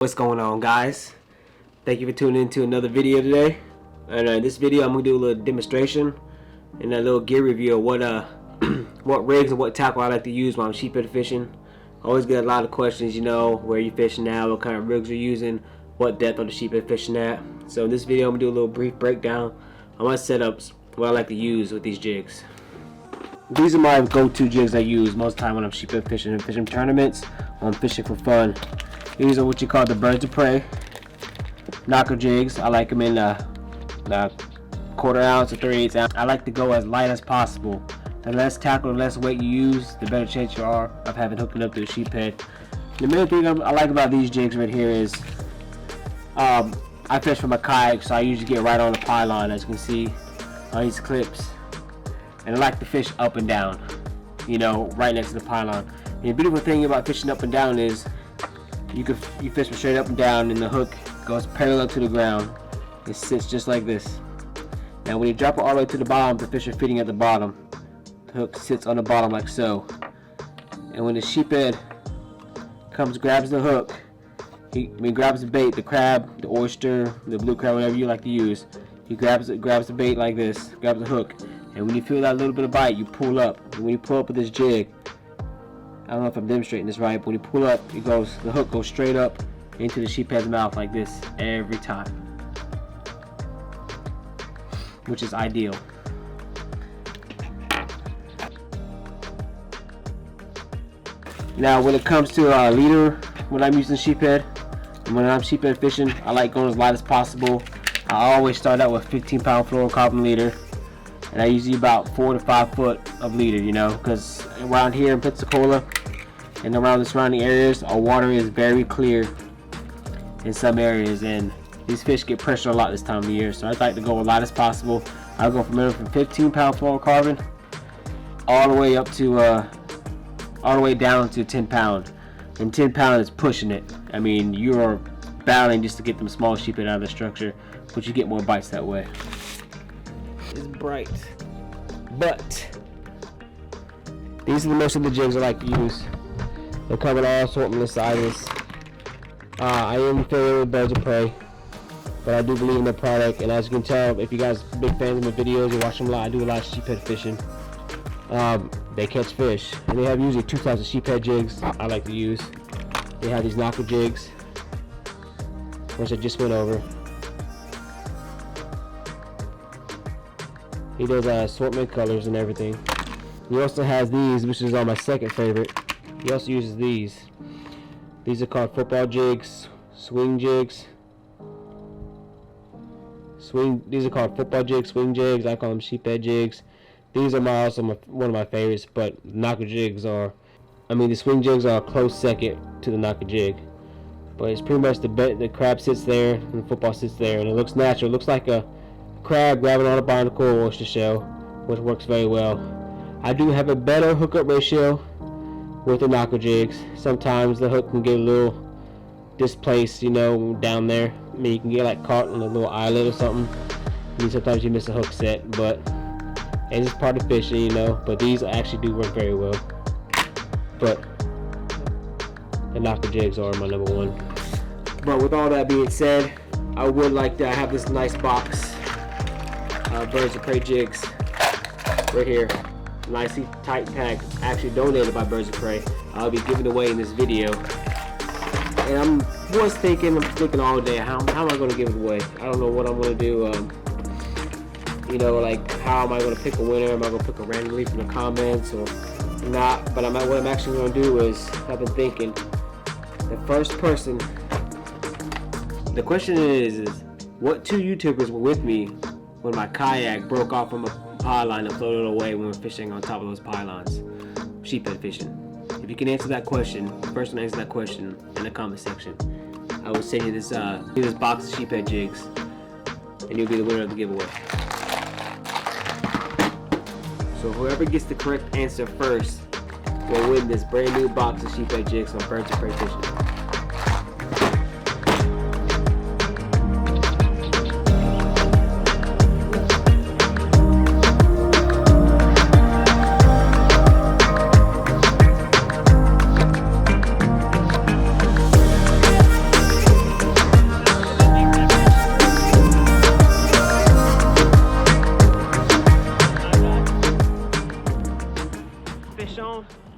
What's going on, guys? Thank you for tuning into another video today. And in this video I'm gonna do a little demonstration and a little gear review of what what rigs and what tackle I like to use when I'm sheephead fishing. I always get a lot of questions, you know, where you fishing now, what kind of rigs you're using, what depth of the sheephead fishing at. So in this video I'm gonna do a little brief breakdown on my setups, what I like to use with these jigs. These are my go-to jigs I use most of the time when I'm sheephead fishing and fishing tournaments, or I'm fishing for fun. These are what you call the birds of prey knocker jigs. I like them in the quarter ounce or 3/8 ounce. I like to go as light as possible. The less tackle, the less weight you use, the better chance you are of having hooking up to a sheephead. The main thing I like about these jigs right here is I fish from a kayak, so I usually get right on the pylon, as you can see on these clips. And I like to fish up and down, you know, right next to the pylon. And the beautiful thing about fishing up and down is you fish from straight up and down, and the hook goes parallel to the ground. It sits just like this. Now when you drop it all the way to the bottom, the fish are feeding at the bottom. The hook sits on the bottom like so. And when the sheephead grabs the hook, he grabs the bait, the crab, the oyster, the blue crab, whatever you like to use. He grabs the bait like this, grabs the hook, and when you feel that little bit of bite, you pull up. And when you pull up with this jig, I don't know if I'm demonstrating this right, but when you pull up, the hook goes straight up into the sheephead's mouth like this every time, which is ideal. Now when it comes to leader, when I'm using sheephead, and when I'm sheephead fishing, I like going as light as possible. I always start out with 15-pound fluorocarbon leader, and I usually about 4 to 5 foot of leader, you know, because around here in Pensacola and around the surrounding areas, our water is very clear in some areas, and these fish get pressure a lot this time of year. So I like to go as light as possible. I'll go from 15-pound fluorocarbon all the way up to all the way down to 10-pound, and 10-pound is pushing it. I mean, you are battling just to get them small sheephead out of the structure, but you get more bites that way. It's bright, but these are the most of the jigs I like to use. They come in all assortment of sizes. I am familiar with birds of prey, but I do believe in the product. And as you can tell, if you guys are big fans of my videos, you watch them a lot. I do a lot of sheephead fishing. They catch fish, and they have usually 2 types of sheephead jigs I like to use. They have these knocker jigs, which I just went over. He does assortment colors and everything. He also has these, which is my second favorite. He also uses these. These are called football jigs, swing jigs. These are called football jigs, swing jigs. I call them sheephead jigs. These are one of my favorites, but knocker jigs are, the swing jigs are a close second to the knocker jig. But it's pretty much the crab sits there and the football sits there, and it looks natural. It looks like a crab grabbing on a barnacle or oyster shell, which works very well. I do have a better hookup ratio with the knocker jigs. Sometimes the hook can get a little displaced, you know, down there. I mean, you can get like caught on a little islet or something. I mean, sometimes you miss a hook set, but it's just part of fishing, you know. But these actually do work very well. But the knocker jigs are my number one. But with all that being said, I would like to have this nice box birds of prey jigs right here, nicely tight packed, actually donated by Birds of Prey. I'll be giving away in this video, and I'm thinking all day, how am I going to give it away? I don't know what I'm going to do. You know, like, how am I going to pick a winner? Am I going to pick a randomly from the comments or not? But what I'm actually going to do is, I've been thinking, the first person, the question is what 2 YouTubers were with me when my kayak broke off from a pylon and floated away when we were fishing on top of those pylons, sheephead fishing? If you can answer that question, the person to answer that question in the comment section, I will send you this box of sheephead jigs, and you'll be the winner of the giveaway. So whoever gets the correct answer first will win this brand new box of sheephead jigs on Birds of Prey Fishing. fish on.